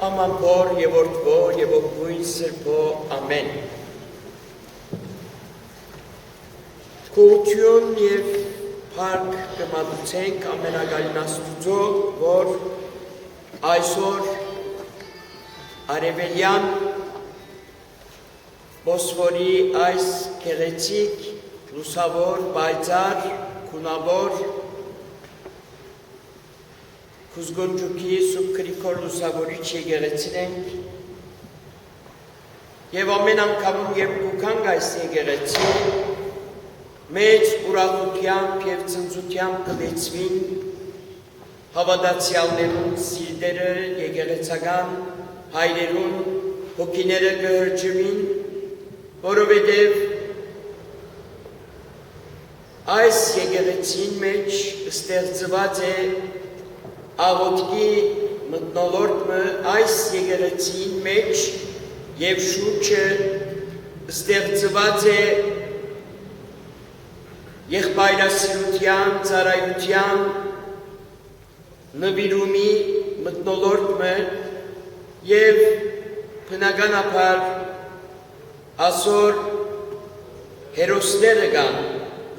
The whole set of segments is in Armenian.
Aman bor, yevortvo, yevokbuin sirpo, amen. Կողություն և պարկ կմատուցենք ամենագալին աստուծո, որ այսօր արևելյան Բոսվորի այս գեղեցիկ, լուսավոր, բայծար, քունավոր, Կուզգոնջուկի Սուրբ Գրիգոր լուսավորիչ եկեղեցին ենք և ամեն անգամում երբ կուքանք այս եկեղեցին մեծ ուրախությամբ և ծնծությամբ կլեցվին հավատացյալներուն սիրտերը, եկեղեցական հայրերուն հոգիները կհրջվին, որովհետև այս եկեղեցին մեջ ստեղծված է աղոթքի մթնոլորտը, այս եկեղեցին մեջ և շուրջը ստեղծված է եղբայրասիրության, ծառայության, նվիրումի մթնոլորտը և բնականաբար այսօր հերոսները կան,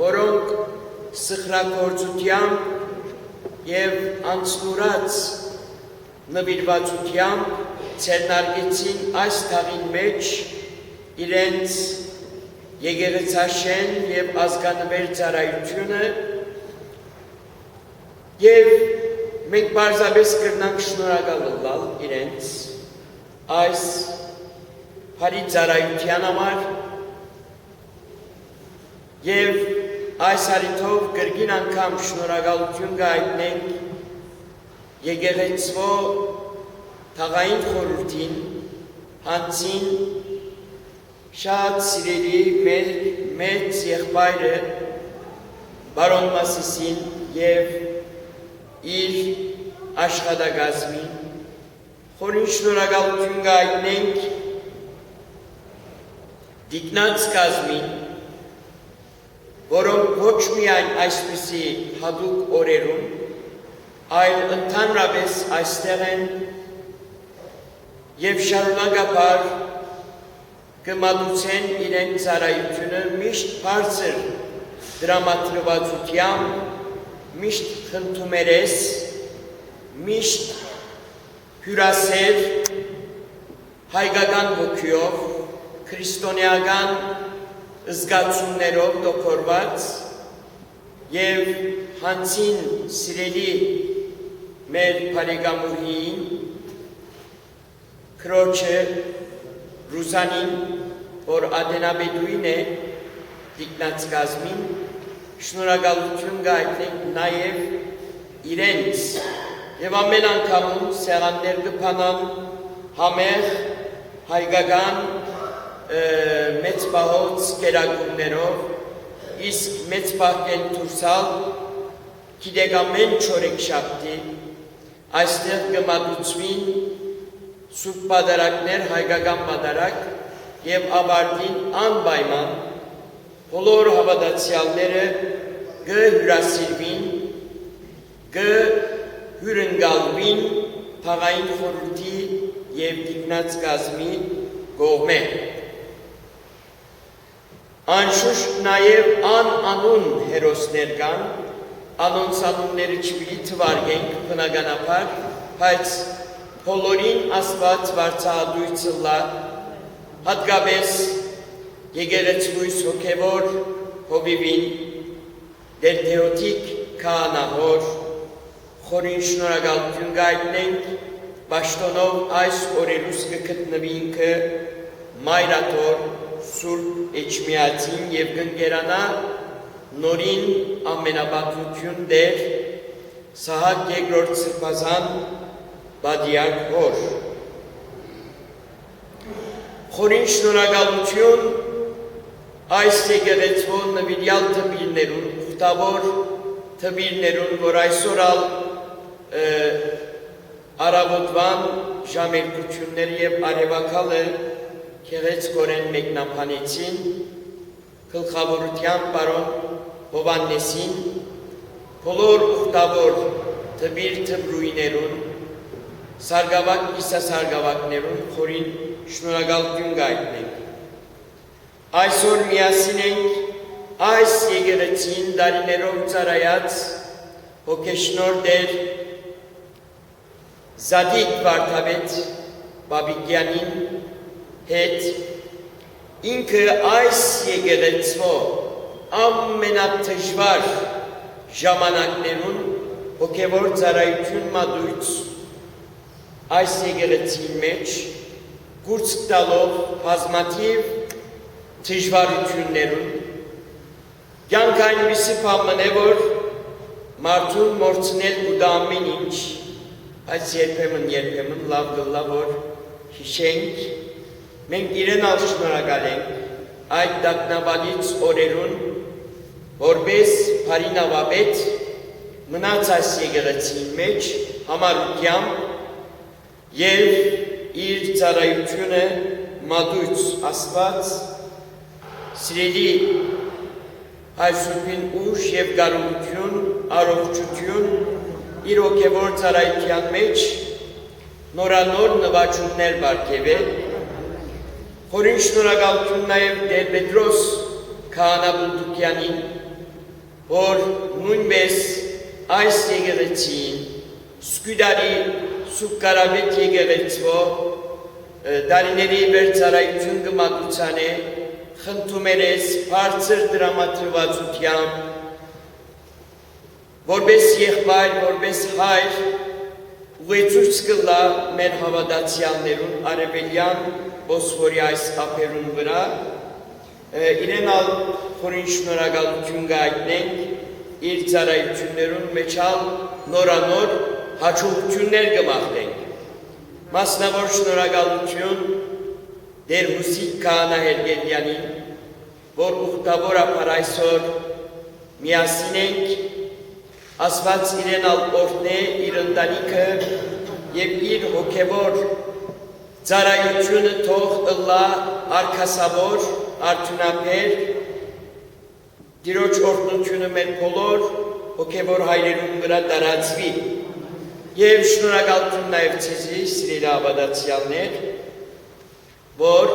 որոնք սխրագործությամբ և անցնուրած նվիրվածությամբ ցերնարգեցին այս թաղին մեջ իրենց եկեղեցաշեն և ազգանվեր ծառայությունը և մենք պարզապես կրնանք շնորհակալ լինել իրենց այս բարի ծառայության համար և այս առիթով կրկին անգամ շնորհակալություն կհայտնենք եկեղեցվո թաղային խորհրդին, հանցին շատ սիրելի մեծ եղբայրը բարոն Մասիսին և իր աշխատակազմին, խորին շնորհակալություն կհայտնենք դիկնած կազմին, որոնք ոչ միայն այսպիսի հատուկ օրերում, այլ ընդհանրապես այստեղ են և շարունակաբար կմատուցեն իրենց ծառայությունը միշտ բարձր դրամատրվածությամբ, միշտ խնդումերես, միշտ հյուրասեր, հայկական ոգիով, քրիստոնեական զգացումներով դոկորված և հանցին սիրելի մեր բարեկամուհին, քրոջը Ռուզանին, որ ադենաբեդուին է դիկնած կազմին, շնորհակալություն կհայտնենք նաև իրենց և ամեն անգամում սեղաններ կփանան համեղ հայկական մեծ պահոց կերակուրներով, իսկ մեծ պահկեն թուրսալ գիտեք ամեն չորեքշաբթի այստեղ կմատուցվին սուրբ պատարագներ, հայկական պատարագ և ավարտին անպայման բոլոր հավատացյալները կհյուրասիրվին, կհյուրընկալվին թաղային խորհրդի և դիկնած կազմի կողմէ։ Անշուշտ նաև անանուն հերոսներ կան, անոնց անունները չպիտի թվարկենք բնականաբար, բայց բոլորին Աստված վարձահատույց ըլլա, հատկապես եկեղեցուհիս հոգևոր հովիվին, Դերթեոտիկ քահանահոր, խորին շնորհակալություն կհայտնենք, պաշտոնով այս օրերուս կգտնվի ինքը մայրաթոր Սուրբ Էջմիածին և կընկերանա նորին ամենապատվություն դեր Սահակ երկրորդ սրբազան բադիակ հոր։ Խորին շնորհակալություն այս եկեղեցվո նվիրյալ թմիրներուն, ուխտավոր թմիրներուն, որ այսօր առավոտվան ժամերկություններ և արևակալը քեղեցկորեն մեկնաբանեցին, գլխավորության պարոն Հովհաննեսին, բոլոր ուխտավոր թմիր թմրույներուն, սարգավակ կիսասարգավակներուն խորին շնորհակալություն գայտնենք։ Այսօր միասին ենք այս եկեղեցին դարիներով ծառայած հոգեշնոր դեր Զադիկ Վարդապետ Բաբիկյանին հետ ինքը այս եկեղեցվո ամենաթշվար ժամանակներուն հոգևոր ծառայություն մատույց այս եկեղեցի մեջ կուրս տալով բազմաթիվ դժվարություններուն կյանք այնպիսի բան է, որ մարդուն մորցնել կուտա ամեն ինչ, բայց երբեմն լավ գլա, որ հիշենք, մենք իրեն ալ շնորհակալ ենք այդ տագնապալից օրերուն, որպես բարինավապետ մնաց այս եկեղեցի մեջ համառությամբ և իր ծառայությունը մատույց Աստված սիրելի հայ Սուրբին ուժ և կարողություն, առողջություն իր հոգևոր ծառայության մեջ նորանոր նվաճումներ բարգեւել, խորին շնորհակալություն նաև Տեր Պետրոս Քահանա Բուլդուկյանին, որ նույնպես այս եկեղեցին Սկուդարի Սուրբ Կարապետ եկեղեցվո դարիների վեր ծառայություն կմատուցանե, խնդում ես բարձր դրամատրվածությամբ, որպես եղբայր, որպես հայր, ուղեցույց կլա մեր հավատացյալներուն արևելյան Բոսֆորի այս ափերուն վրա, իրեն ալ խորին շնորհակալություն գայտնենք իր ծառայություններուն մեջ ալ նորանոր հաջողություններ կմաղթենք։ Մասնավոր շնորհակալություն Տեր Հուսիկ Քահանա Հերգելյանին, որ ուխտավոր ապար այսօր միասին ենք, Աստված իրեն ալ օրհնե իր ընտանիքը և իր հոգևոր ծառայությունը թող ըլլա արգասավոր, արդյունաբեր, Տիրոջ օրհնությունը մեր բոլոր հոգևոր հայրերուն վրա տարածվի և շնորհակալություն նաև ցեզի սիրելի հավատացյալներ, որ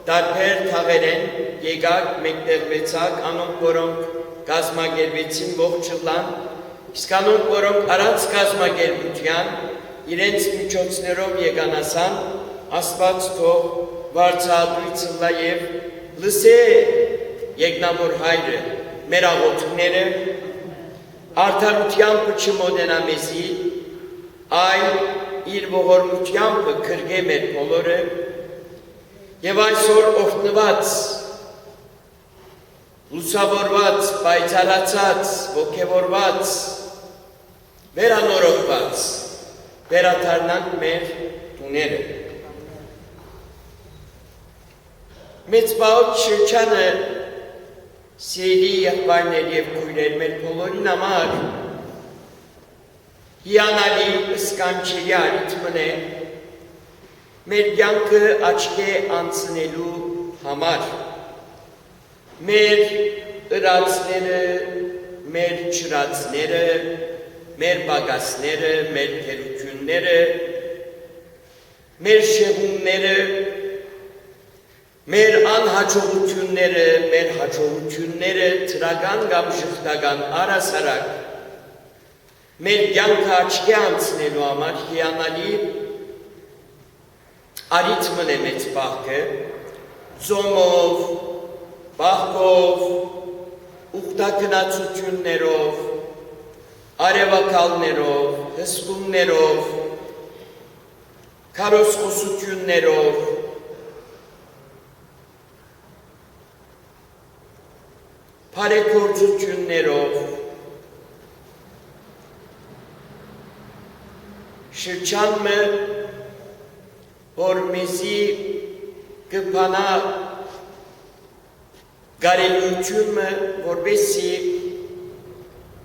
տարբեր թաղերեն եկաք, մեկտեղվեցաք, անոնք որոնք կազմակերպեցին ողջ ըլլան, իսկ անոնք որոնք առանց կազմակերպության իրենց միջոցներով եկանասան, Աստված թող վարձահատույց ըլլա և լսե Եկնավոր հայրը մեր աղոթքները, արդարությամբ չմոտենա մեզի, այլ իր ողորմությամբ կրկե մեր բոլորը և այսօր օրհնված, լուսավորված, պայծառացած, ոգևորված, վերանորոգված, վերադառնանք մեր տուները։ Մեծ բաղոտ շրջանը սիրելի եղբայրներ և քույրեր մեր բոլորին համար հիանալի սքանչելի արիթմն է մեր կյանքը աչքի անցնելու համար, մեր ըրացները, մեր չրացները, մեր պակասները, մեր թերությունները, մեր շեղումները, մեր անհաջողությունները, մեր հաջողությունները թրական կամ շղթական առասարակ մեր կյանքը աչքի անցնելու համար հիանալի արիթմն է մեծ պահքը, ծոմով, պահքով, ուխտագնացություններով, արևակալներով, հսկումներով, քարոզխոսություններով, բարեգործություններով, շրջանը, որ մեզի կփանա գարելությունը, որպեսզի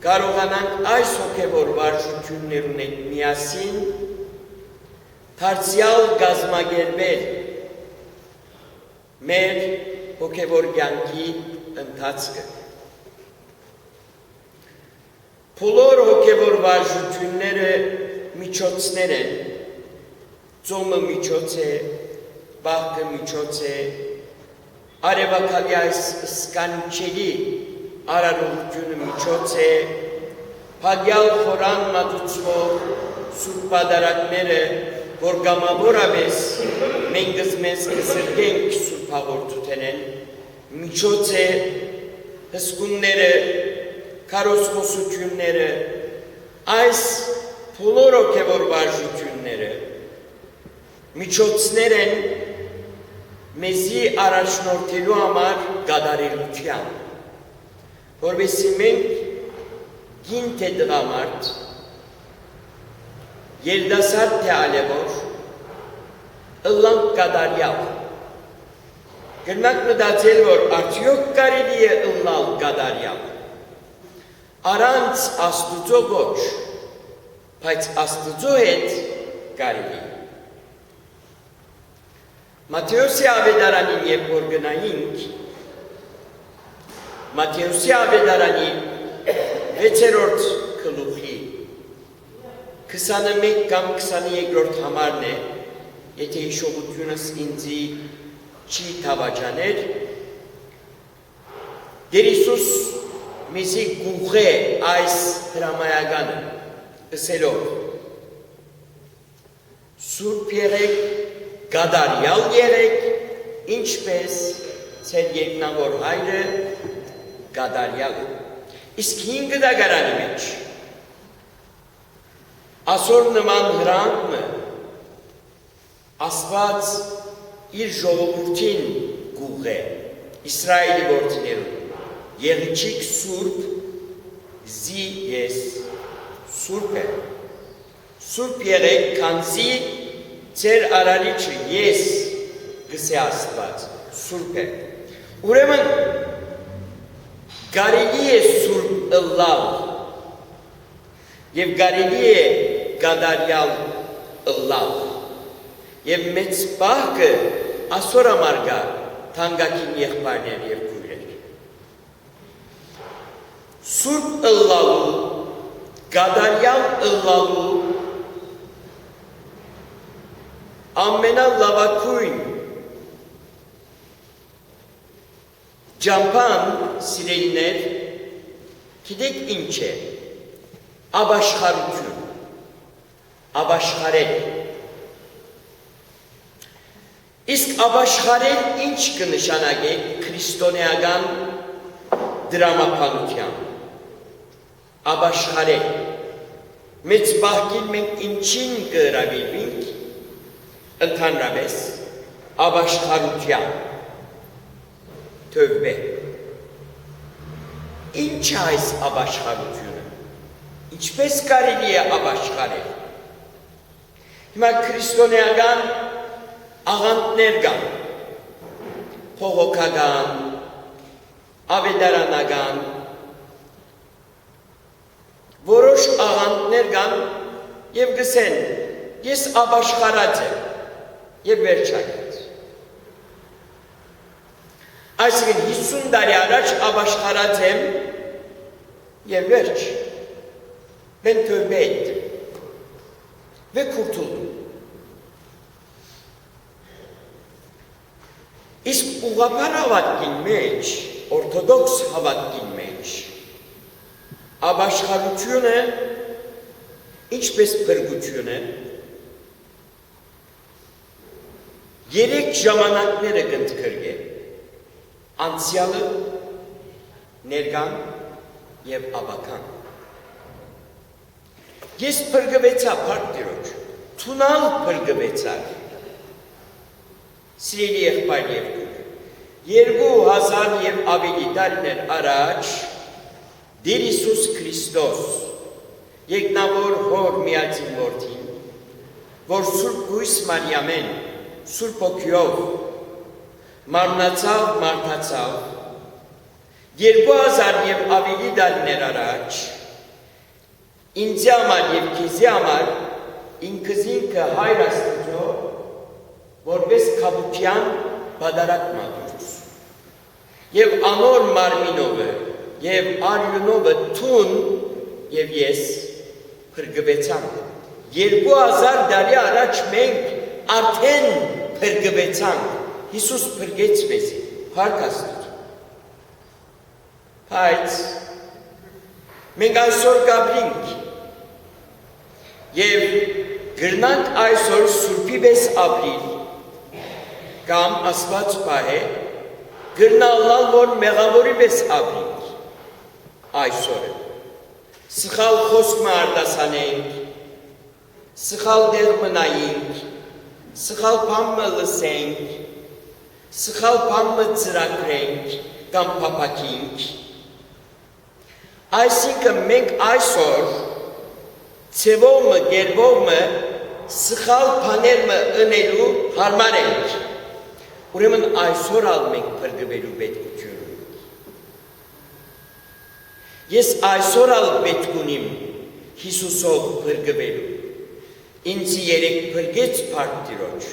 կարողանանք այս հոգևոր վարժություններուն հետ միասին դարձյալ կազմակերպել մեր հոգևոր կյանքի ընթացքը։ Բոլոր հոգևոր վարժությունները միջոցներ են, ծոմը միջոց է, բաղկը միջոց է, արևակալի այս սկանչելի արարողությունը միջոց է, փագյալ խորան մատուցվող սուրբ պատարագները, որ գամավորապես մենք մեզ կսրտենք սուրբ հաղորդութենեն, միջոց է հսկունները, քարոզխոսությունները, այս բոլոր հոգևոր վարժությունները միջոցներ են մեզի առաջնորդելու համար գադարելության, որովհետեւ մենք գին թե դրամարդ, երդասարդ թե ալևոր, ըլլանք գադարյալ, գնանք մտածել, որ արդյոք կարելի է ըլլալ գադարյալ, առանց Աստուծո ոչ, բայց Աստուծո հետ կարելի։ Մատթեոսի ավետարանին երբ որ գնայինք, Մատթեոսի ավետարանի 6-րդ գլուխի 21 կամ 23-րդ համարն է, եթե հիշողությունս ինձի չի թավաճաներ, Տեր Հիսուս մեզի գուղ է այս հրամայականը, ըսելով, սուրբ եղեք, գադարյալ եղեք, ինչպես ձեր երկնավոր հայրը գադարյալ է։ Իսկ 5 դագարանի մեջ ասոր նման հրանքը Աստված իր ժողովրդին գուղ է, Իսրայելի որդիներուն, եղիչիկ սուրբ զի ես սուրբ է, սուրբ եղեք, քանզի ձեր արարիչը ես գսե Աստված, սուրբ է։ Ուրեմն կարելի է սուրբ ըլլալ և կարելի է գադարյալ ըլլալ և մեծ պահքը ասոր համար գա թանկագին եղբայրներ և քույրեր։ Սուրբ ըլլալու, գադարյալ ըլլալու ամենալավագույն ջամփան սիրելիներ, գիտեք ինչ է, ապաշխարություն, ապաշխարել։ Իսկ ապաշխարել ինչ կնշանակե քրիստոնեական դրամապանությամբ, ապաշխարել։ Մեծ պահքին մենք ինչին կհրավիրվենք, ընդհանրապես ապաշխարության, թövbe։ Ինչ է այս ապաշխարությունը, ինչպես կարելի է ապաշխարել։ Հիմա քրիստոնեական աղանդներ կան, փողոքական, ավետարանական, որոշ աղանդներ կան և գսեն, ես ապաշխարած եմ և վերջակից։ Այսինքն 50 տարի առաջ ապաշխարած եմ և վերջ, ben tövbe ettim ve kurtuldum. Իսկ ուղղափառ հավատքին մեջ, օրթոդոքս հավատքին մեջ, ապաշխարությունը ինչպես փրկությունը, 3 ժամանակները կընդգրկե, անցյալը, ներկան և ապագան։ Ես փրկվեցա Փառք Տիրոջ, թունալ փրկվեցա։ Սիրելի եղբայր և քույր, 2000 և ավելի տարիներ առաջ Տեր Հիսուս Քրիստոս, եկնավոր հոր միածին որդին, որ Սուրբ Գույս Մարիամեն, Սուրբ Հոգիով մարմնացավ, մարդացավ, 2000 և ավելի տարիներ առաջ ինձի համար և քեզի համար ինքս ինքը Հայր Աստծո որպես քավության բադարակ մատուցուս և անոր մարմինովը և արյունովը թուն և ես փրկվեցամ 2000 տարի առաջ մենք արդեն փրկվեցանք, Հիսուս փրկեց մեզ, փառք Աստծո։ Բայց մենք այսօր գաբրինք եւ գրնանք այսօր Սուրբի պես ապրիլ կամ Աստված պահե գրնալալ որ մեղավորի պես ապրինք այսօրը սխալ խոսքը արտասանենք, սխալ դեղ մնայինք, սխալ բամը լսենք, սխալ բամը ծրագրենք կամ պապակինք։ Այսինքն մենք այսօր ծևոմը, գերբոմը, սխալ բաներմը ընելու հարմար ենք։ Ուրեմն այսօր ալ մենք փրկվելու պետքություն ունենք։ Ես այսօր ալ պետք ունիմ Հիսուսով փրկվելու։ Ինձ երեք փրկեց Փառք Տիրոջ։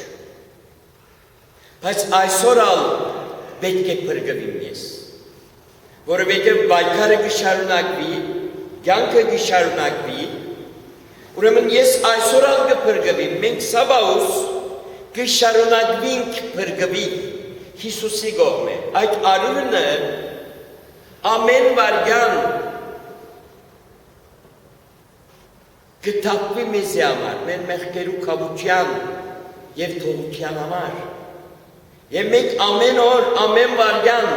Բայց այսօր ալ պետք է փրկվեմ ես։ Որովհետև պայքարը կշարունակվի, կյանքը կշարունակվի, ուրեմն ես այսօր ալ կփրկվեմ, մենք Սաբաուս կշարունակվենք փրկվի Հիսուսի կողմէ։ Այդ արյունը ամեն վարյան կթափվի մեզի համար, մեր մեղքերու քավության եւ թողության համար։ Եվ մենք ամեն օր, ամեն վարյան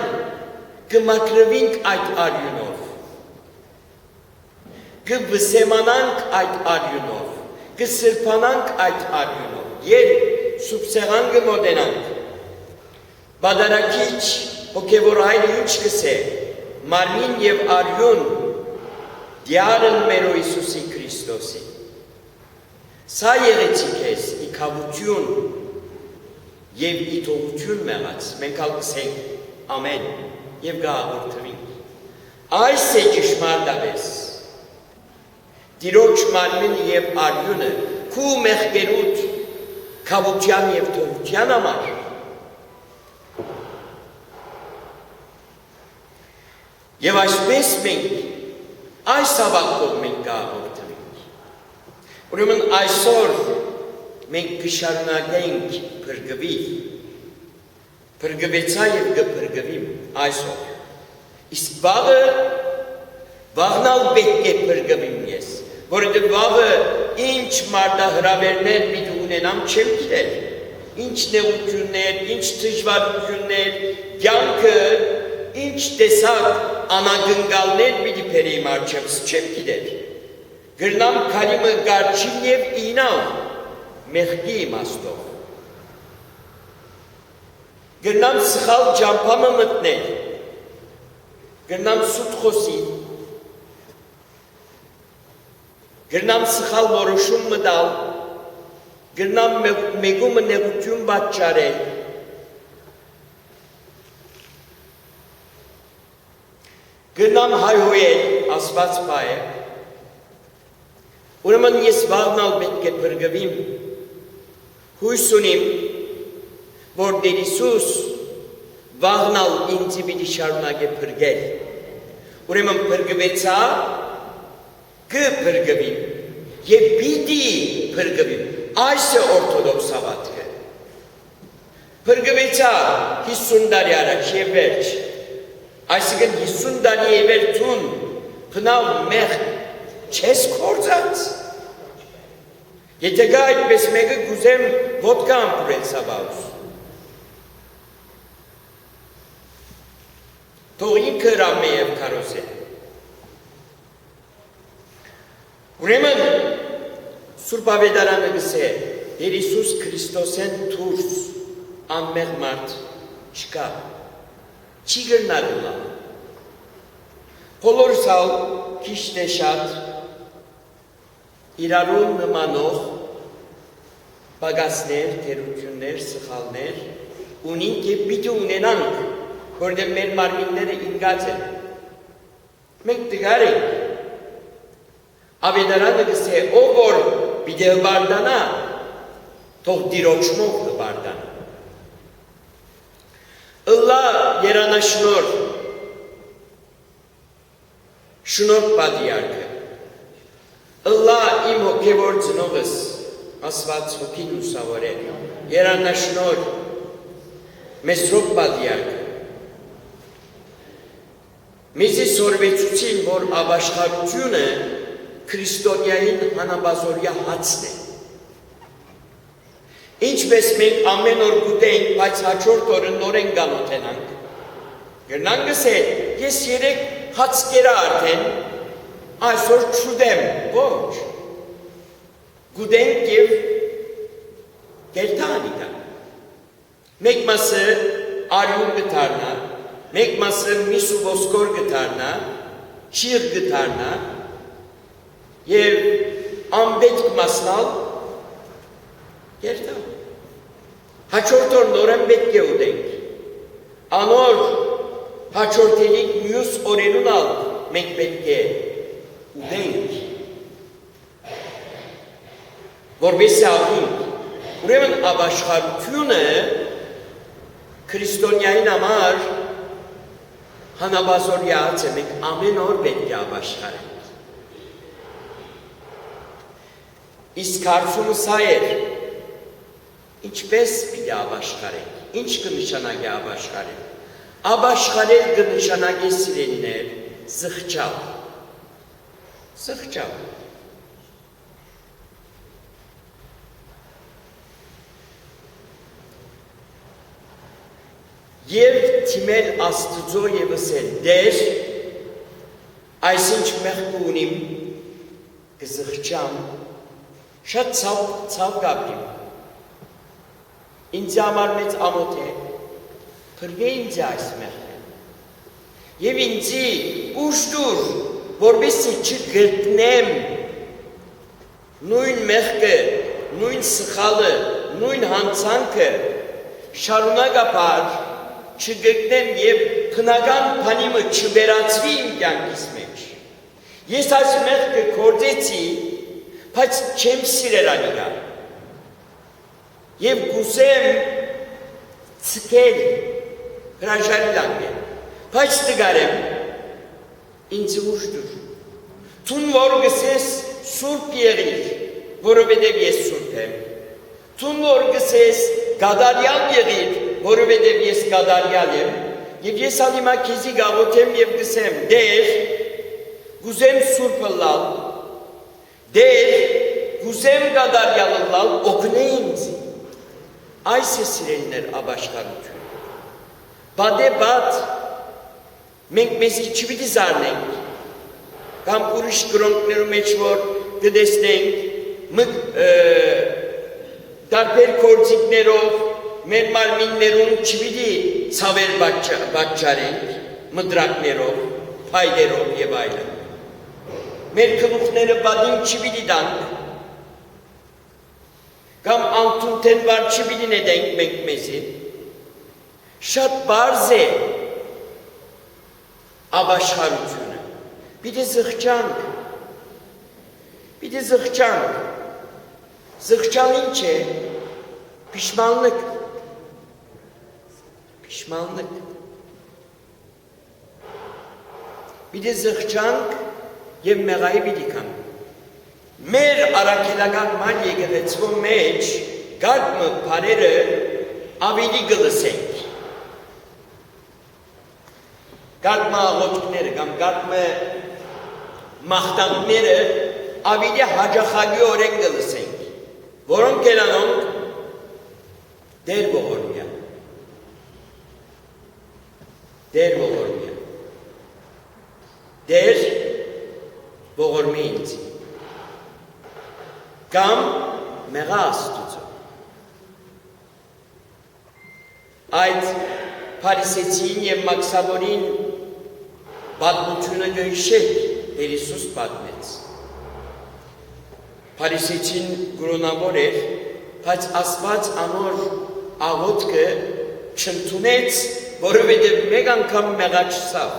կմաքրվենք այդ արյունով, կվսեմանանք այդ արյունով, կսրբանանք այդ արյունով, երբ Սուրբ Սեղան կմոտենանք, բադարակիչ հոգևոր հայրը ինչ կսե, մարմին եւ արյուն դյարն մերո Իսուսի Քրիստոսի։ Սա եղեցի քեզ ի քավություն եւ ի թողություն մեղած, մենք ալ կսենք ամեն եւ գահորդվենք։ Այս է ճշմարտաբես։ Տիրոջ մարմինը եւ արյունը քու մեղքերուդ քավության եւ թողության համար եւ այսպես մենք այս հավատքով մենք գահորդվենք։ Ուրեմն այսօր մենք կշարունակենք փրկվել, փրկվեցա եւ կփրկվիմ այսօր։ Իսկ վաղնալ պետք է փրկվիմ ես, որովհետեւ վաղը ինչ մարտահրավերներ պիտի ունենամ չեմ գիտել, ինչ նեղություններ, ինչ դժվարություններ, կյանքը ինչ տեսակ անագնգալներ պիտի բերեի առջևս չեմ գիտել։ Գրնամ քարիմը գարչին եւ ինալ մեղքի իմաստով։ Գրնամ սխալ ջամփամը մտնել։ Գրնամ սուտ խոսի։ Գրնամ սխալ որոշում մտալ։ Գրնամ մեգումը նեղություն պատճառել։ Գրնամ հայհոյել ասված պայը, ուրեմն ես վաղնալ պետք է փրկվիմ, հույս ունիմ, որ Տեր Հիսուս վաղնալ ինձի պիտի շարունակե փրկել, ուրեմն փրկվեցա, կփրկվիմ եւ պիտի փրկվիմ, այս է օրթոդոքս հավատքը, փրկվեցա 50 տարի առաջ եւ վերջ, այսինքն 50 տարի է վերջուն փնավ մեղ չես կործած։ Եթե գա այդպես մեկը գուզեմ ոտկա ամպուրել Սաբաուս։ Թող ինքը ռամե եւ քարոզե։ Ուրեմն Սուրբ Ավետարանը գսե Տեր Հիսուս Քրիստոսեն դուրս անմեղ մարդ չկա։ Չի գրնալու։ Բոլորս ալ քիչ թե շատ իրարուն նմանող բագասներ, թերություններ, սխալներ ունենք եւ պիտի ունենանք, որտեղ մեր մարմինները ինգած են։ Մենք տգար ենք։ Ավետարանը գսե ով որ պիտի հբարդանա, թող դիրոճմով հբարդանա։ Ըլլա երանաշնոր շնորհ պատիարքը, ըլլա իմ հոգևոր ծնողս, ասված հոգին ուսավորել, երանաշնոր Մեսրոպ Բադիակը մեզի սորվեցուցին, որ ապաշխարությունը քրիստոնյային հանաբազորյա հացն է։ Ինչպես մենք ամեն օր գուտենք, բայց հաջորդ օրը նորեն գանոթենանք։ Գրնան գսել, ես երեք հացկերա արդեն, այսօր չուդեմ, ոչ։ Գուտենք և գերտանի կան։ Մեկ մասը արյուն գտարնա, մեկ մասը միս ու ոսկոր գտարնա, շիղ գտարնա, և ամբետք մասնալ գերտան։ Հաջորդ օր նորեն պետք է ուտենք։ Անոր հաջորդելիք մյուս օրերուն ալ մենք պետք է ուտենք։ Որպես աղունք, ուրեմն ապաշխարությունը քրիստոնյային համար հանաբազորյա հաց է, մենք ամեն օր պետք է ապաշխարենք։ Իսկ հարցումը սա էր, ինչպես պիտի ապաշխարենք, ինչ կնշանակի ապաշխարենք։ Ապաշխարել կնշանակի սիրելիներ, զղջալ, զղջալ։ Եվ թիմել Աստծո և ասել, դեր, այսինչ մեղք ունիմ, կզղջամ, շատ ցավ գաբրիմ, ինձ համար մեծ ամոթ է, փրկե ինձ այս մեղքը, և ինձի ուշտուր, որպեսզի չգտնեմ նույն մեղքը, նույն սխալը, նույն հանցանքը, շարունակապար չգտնեմ և բնական բանիմը չվերածվի իմ կյանքիս մեջ։ Ես այս մեղքը գործեցի, բայց չեմ սիրել անիրա։ Եվ կուսեմ ցկել, հրաժարի լանգել, բայց տգարեմ, ինձ ուշտուր։ Թուն որ գսես սուրպ եղիր, որովհետև ես սուրպ եմ։ Թուն որ գսես գադարյալ եղիր, որովհետև ես գադարյալ եմ, և ես անիմա քեզի գաղոթեմ և գսեմ, դեր, գուզեմ սուրպը լալ, դեր, գուզեմ գադարյալը լալ, օգնե ինձ։ Այս է սիրելիներ ապաշխարություն։ Բադե բադ, մենք մեզի չպիտի զարնենք, կամ ուրիշ գրոնքներու մեջ որ կտեսնենք, տարբեր գործիքներով, մեր մարմիններուն չպիտի ցավեր պատճառենք, մդրակներով, փայլերով եւ այլն։ Մեր գլուխները բադին չպիտի տանք, կամ անտունտեն վար չպիտի նետենք մենք մեզի։ Շատ բարձ է ապաշխարությունը։ Պիտի զղջանք, պիտի զղջանք։ Զղջալ ինչ է, պիշմանլıq, պիշմանլıq։ Պիտի զղջանք և մեղայի պիտի կանք։ Մեր առաքելական ման եկեղեցու մեջ գարդմը բարերը ավելի գլսենք։ Գարդմը աղոթքները կամ գարդմը մաղթանքները ավելի հաջախագի օրեն գլսենք, որոնք երանոնք դեր ողորմյա, դեր ողորմյա, դեր ողորմի ինձ, կամ մեղա Աստուծո։ Այդ փարիսեցին և մաքսավորին պատմությունը գնշեք, Տեր Հիսուս պատմեց։ Փարիսեցին գրոնավոր էր, բայց Աստված անոր աղոթքը չընդունեց, որովհետև մեկ անգամ մեղաչցավ։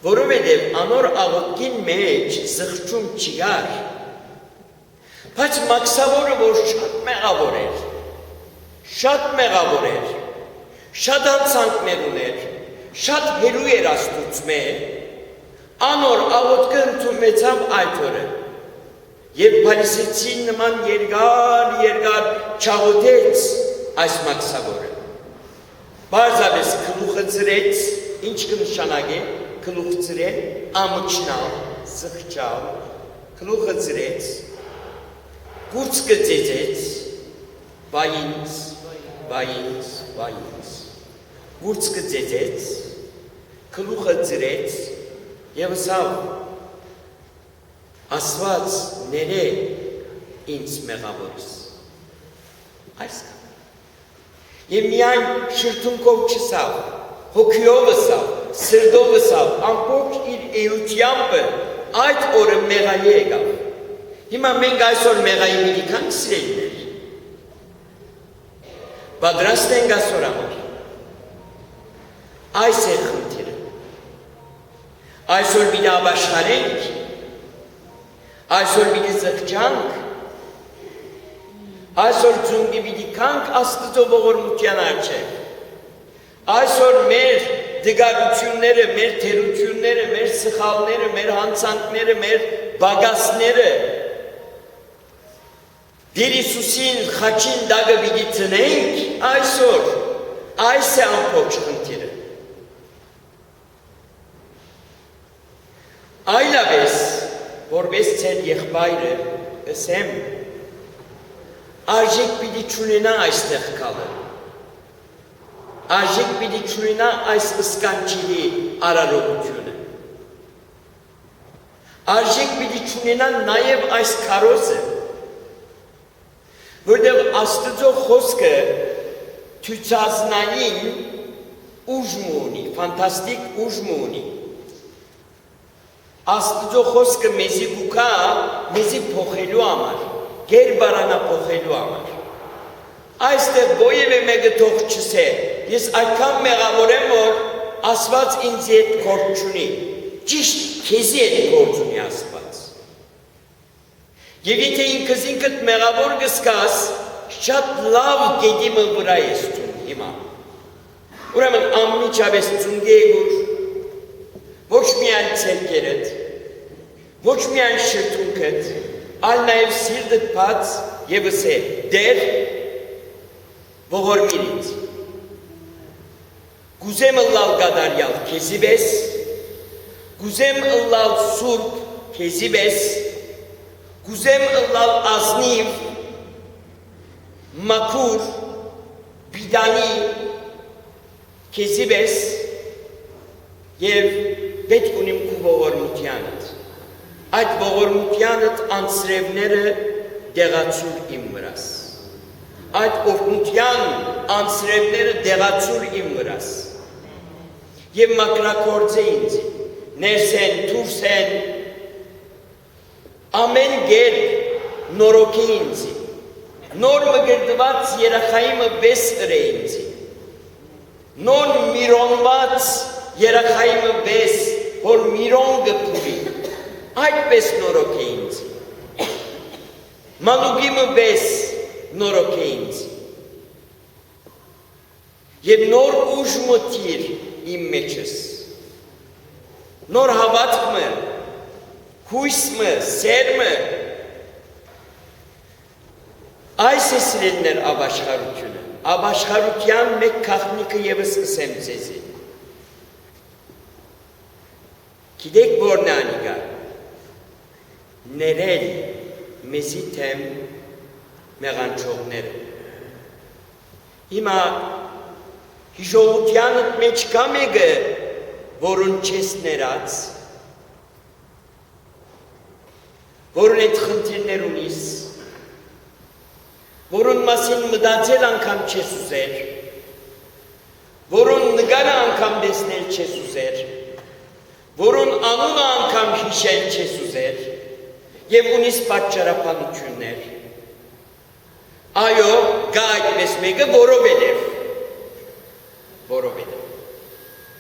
Որովհետև անոր աղոթքին մեջ զղջում չկար։ Բայց մաքսավորը, որ շատ մեղավոր էր, շատ հանցանքներ ուներ, շատ հերու էր Աստուծմե, անոր աղոթքը ընդունվեցավ այդ օրը։ Եվ Փարիսեցին նման երկար չաղոթեց այս մաքսավորը։ Բարձավես գլուխը ծրեց, ինչ կնշանակե գլուխ ծրել, ամչնալ, զղջալ, գլուխը ծրեց, գուրծքը ծեծեց, վայինց, գուրծքը ծեծեց, գլուխը ծրեց և ասավ, Աստված ներե ինձ մեղավորս։ Այս կա։ Եվ միայն շրթունքով չսավ, հոգիով ասավ, սրտով ասավ, ամբողջ իր էությամբ այդ օրը մեղայի եկավ։ Հիմա մենք այսօր մեղայի մի քան սիրելիներ։ Պատրաստ ենք այսօր համար։ Այս է խնդիրը։ Այսօր մի ապաշխարենք, այսօր մի զղջանք, այսօր ձունգի մի դիքանք Աստծո ողորմության առջև։ Այսօր մեր դգարությունները, մեր թերությունները, մեր սխալները, մեր հանցանքները, մեր բագասները Տեր Հիսուսին խաչին դագը պիտի տնենք այսօր, այս է ամբողջ խնդիրը։ Այլապես, որպես ձեր եղբայրը, ասեմ, արժեք պիտի չունենա այստեղ կալը, արժեք պիտի չունենա այս սկանչելի արարողությունը, արժեք պիտի չունենա նաև այս քարոզը, որտեղ Աստծո խոսքը ցույցազնային ուժ ունի, ֆանտաստիկ ուժ ունի։ Աստծո խոսքը մեզի գուկա, մեզի փոխելու համար, գերբարանա փոխելու համար։ Այստեղ ովևէ մեկը թող չսե, ես այդքան մեղավոր եմ, որ Աստված ինձ հետ գործ չունի, ճիշտ քեզի հետ գործ ունի Աստված։ Եվ եթե ինքզինքդ մեղավոր գսկաս, շատ լավ գետիմը վրա ես ծուն հիմա։ Ուրեմն անմիջապես ծունգեգուր, ոչ միայն ցերկերդ, ոչ միայն շրթունքդ, այլ նաև սիրտդ բաց եւ ասե. Դեր ողորմիր ինձ։ Գուզեմ ըլլալ գադարյալ քեզի պես, գուզեմ ըլլալ սուրբ քեզի պես, գուզեմ ըլլալ ազնիվ, մաքուր, բիդանի քեզի պես եւ պետք ունիմ քու ողորմությանդ։ Այդ ողորմությանդ անձրևները դեղացուր իմ վրաս։ Այդ օրհնության անձրևները դեղացուր իմ վրաս։ Եվ մակրակորձե ինձ, ներսեն, դուրսեն, ամեն գերբ նորոգի ինձ, նոր մգրդված երախայիմը վես ըրե ինձ, նոր միրոնված երախայիմը վես, որ միրոն գպուրի, այդպես նորոգի ինձ, մանուգիմը վես նորոգի ինձ, և նոր ուժ մտիր իմ մեջս, նոր հավատքմը, հույսմը, սերմը, այս է սիրելիներ ապաշխարությունը, ապաշխարության մեկ քաղտնիքը ևս կսեմ ձեզի։ Գիտեք որն է անիկա, ներել մեզի թեմ մեղանչողները։ Հիմա հիշողությանդ մեջ կա մեկը, որուն չես ներած, որուն այդ խնդիրներ ունիս, որուն մասին մտածել անգամ չես ուզեր, որուն նկարը անգամ տեսնել չես ուզեր, որուն անունը անգամ հիշել չես ուզեր, եւ ունիս պատճառաբանություններ։ Այո, գա այդպես մեկը որովհետև,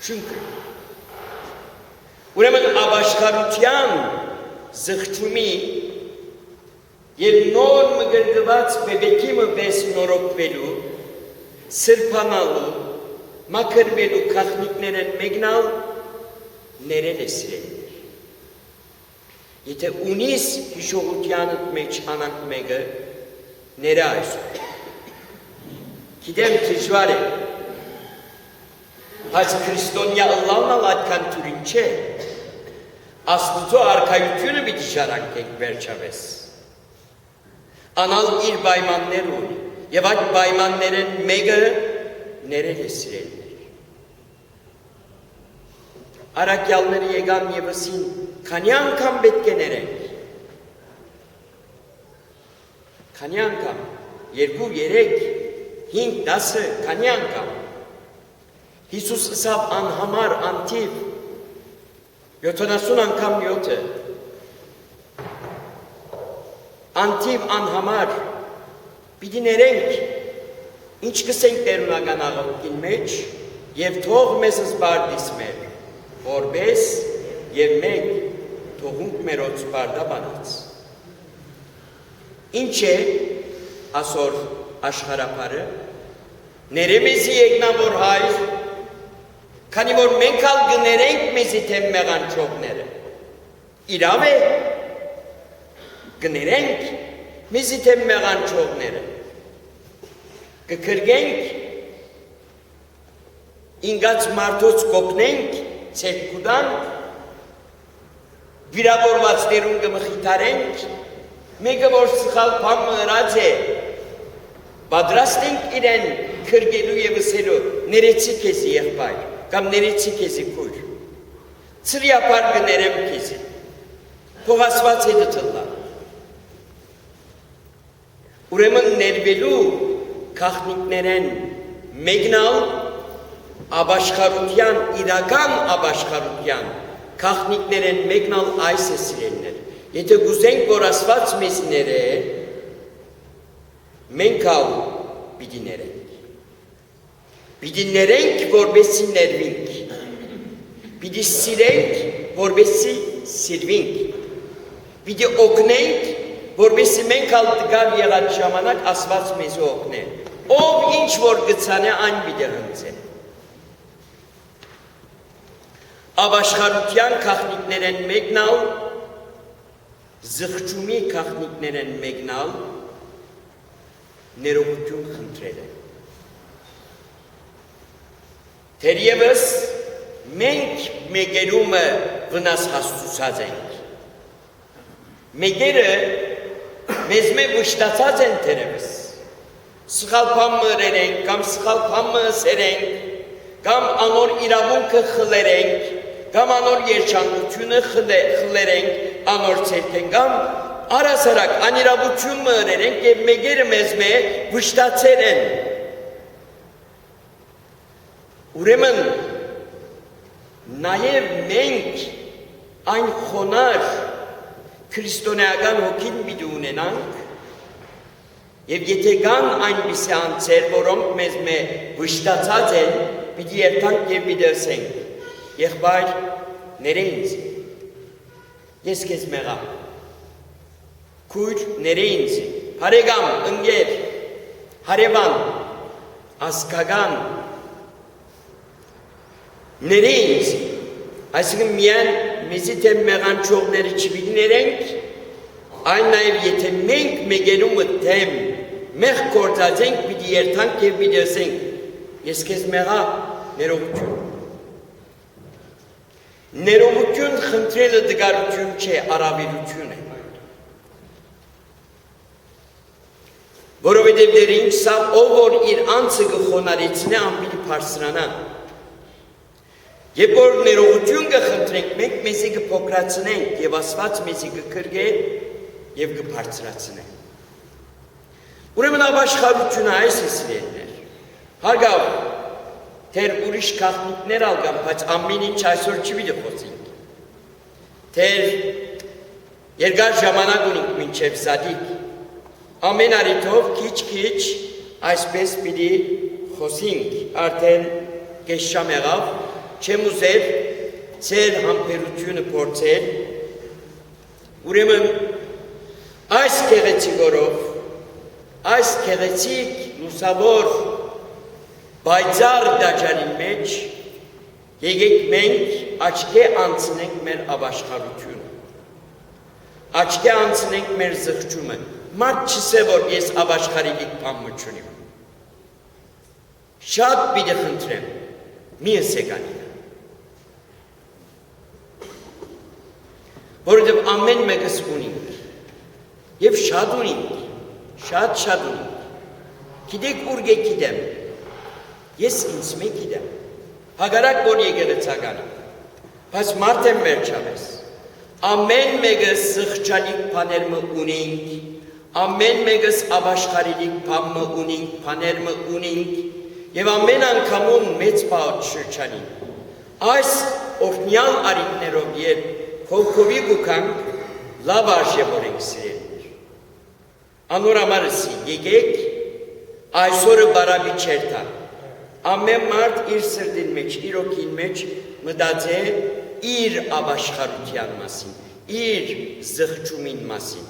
շունքը։ Ուրեմն ապաշխարության զղջումի և նոր մգրդված բեբեկի մվես նորոգվելու, սրբանալու, մաքրվելու քաղնիկներն մեկնալ ներել է սիրելիներ։ Եթե ունիս հիշողությանդ մեջ անանք մեկը, ները այսօր։ Գիտեմ դժվար է, բայց քրիստոնյա ըլլալն ալ այդքան թուրին չէ, Աստուծո արքայությունը պիտի շարանքենք վերջավես։ Անալ իր պայմաններ ունի, եւ այդ պայմաններն մեկը ներել է սիրելներ։ Արաքյալները եկան եւ ասին, քանի անգամ պետք է ներենք։ Քանի անգամ, 2, 3, 5, 10, քանի անգամ։ Հիսուս ասավ անհամար, անթիվ, 70 անգամ 7, անթիվ անհամար, պիտի ներենք, ինչ կսենք տերունական աղավկին մեջ, և թող մեզ զբարդիս մեր, որպես և մեկ թողունք մերոց բարդաբանած։ Ինչ է ասոր աշխարապարը, ներեմեզի եկնավոր հայր, քանի որ մենք ալ գներենք մեզի թեմ մեղանչողները, իրավ է, գներենք մեզի թեմ մեղանչողները, կքրգենք, ինգած մարդոց կոպնենք, ցերկուդանք, վիրավորվածներուն կմխիթարենք, մեկը որ սխալ բան մըրած է, պատրաստ ենք իրեն քրգելու և ըսելու, ներեցի քեզի եղբայր, կամ ներեցի քեզի քույր, ծրիապար գներեմ քեզի, թող Աստված հետը թլա։ Ուրեմն ներվելու քաղաքնիկներեն մեկնալ աբաշխարության, իրական աբաշխարության քաղաքնիկներեն մեկնալ այս է սիրելներ։ Եթե գուզենք, որ Աստված մեզ ները, մենք ալ պիտի ներենք։ Պիտի ներենք, որբեսի ներվինք, պիտի սիրենք, որբեսի սիրվինք, պիտի օգնենք, որբեսի մենք ալ դգար եղած ժամանակ Աստված մեզ օգնե, ով ինչ որ գցանե այն պիտի հնձե։ Աբաշխարության քաղաքնիկներեն մեկնալ, զղջումի քաղաքնիկներեն մեկնալ, ներողություն խնդրել է։ Թերևս մենք մեկերումը վնաս հաստուսած ենք։ Մեկերը մեզ մեկ վշտացած են թերևս։ Սխալ բան մըրեր ենք, կամ սխալ բան մըսեր ենք, կամ անոր իրավունքը խլեր ենք, կամ անոր երջանկությունը խլեր ենք, անոր ցերքեն, կամ առասարակ անիրավություն մըրեր ենք և մեկերը մեզ մեկ վշտացեր են։ Ուրեմն, նաև մենք այն խոնար քրիստոնեական հոգին պիտի ունենանք, և եթե կան այնպիսի անձեր, որոնք մեզ վշտացած են, պիտի երթանք և պիտի ասենք, եղբայր, ները ինձ, ես քեզ մեղամ, քույր, ները ինձ, հարեգամ, ընկեր, հարևան, ազգական, ները ինձ, այսինքն միայն մեզի թե մեղանչողները չպիտի ներենք, այն նաև եթե մենք մեկերումը թեմ մեղ գործած ենք, պիտի երթանք և պիտի ասենք, ես քեզ մեղա, ներողություն։ Ներողություն խնդրելը դգարություն չէ, առավելություն է։ Որովհետև դեր ինչ սա, ով որ իր անձը կխոնարեցնե, անպիտի պարսրանա։ Եվ որ ներողություն կխնդրենք, մենք մեզի կփոքրացնենք և Աստված մեզի կքրգե և կբարձրացնե։ Ուրեմն աբաշխարությունը այս է սիրելներ։ Հարգավ, թեր ուրիշ քաղաքնիկներ ալգան, բայց ամեն ինչ այսօր չպիտի խոսենք։ Թեր երկար ժամանակ ունենք մինչև զադիկ։ Ամեն արիթով քիչ-քիչ այսպես պիտի խոսենք, արդեն կես շամ եղավ, չեմ ուզեր ծեր համբերությունը փորձել, ուրեմն այս գեղեցիկ օրով, այս գեղեցիկ լուսավոր բայցար դաջարի մեջ եկեք մենք աչքի անցնենք մեր աբաշխարությունը։ աչքի անցնենք մեր զղջումը, մարդ չսե, որ ես աբաշխարիլիք բան մչունիմ։ Շատ պիտի խնդրեմ, մի ըսեք անին։ Որովհետև ամեն մեկս ունինք, և շատ ունինք, շատ ունինք։ Գիտեք ուր գիտեմ, ես ինձ մեկ գիտեմ, հագարակ որ եկեղեցականը, բայց մարդ եմ վերջապես, ամեն մեկս զղջալիք բաներմը ունինք, ամեն մեկս աբաշխարիլիք բանմը ունինք, բաներմը ունինք, և ամեն անգամում մեծ բաղ շրջանին։ Այս օրհնյալ արինքներով երբ հոգովի գուքանք, լավ արժե որ ենք սիրելիներ։ Անոր ամարսի եկեք, այսօրը բարաբի չերտա, ամեն մարդ իր սրդին մեջ, իր օքին մեջ մտածե իր աբաշխարության մասին, իր զղջումին մասին։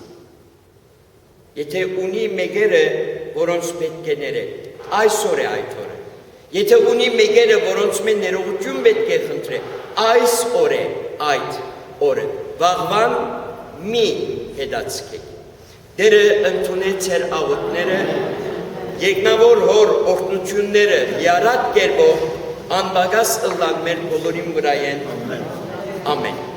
Եթե ունի մեկերը, որոնց պետք է ները, այսօր է այդ օրը։ Եթե ունի մեկերը, որոնց մեն ներողություն պետք է խնդրե, այս օր է այդ օրը, վաղվան մի հետացկեք։ Դերը ընդունեց էր աղոտները, երկնավոր հոր օրհնությունները լիարատ կերպով անբագաս ըլլան մեր բոլորին վրա են։ Ամեն։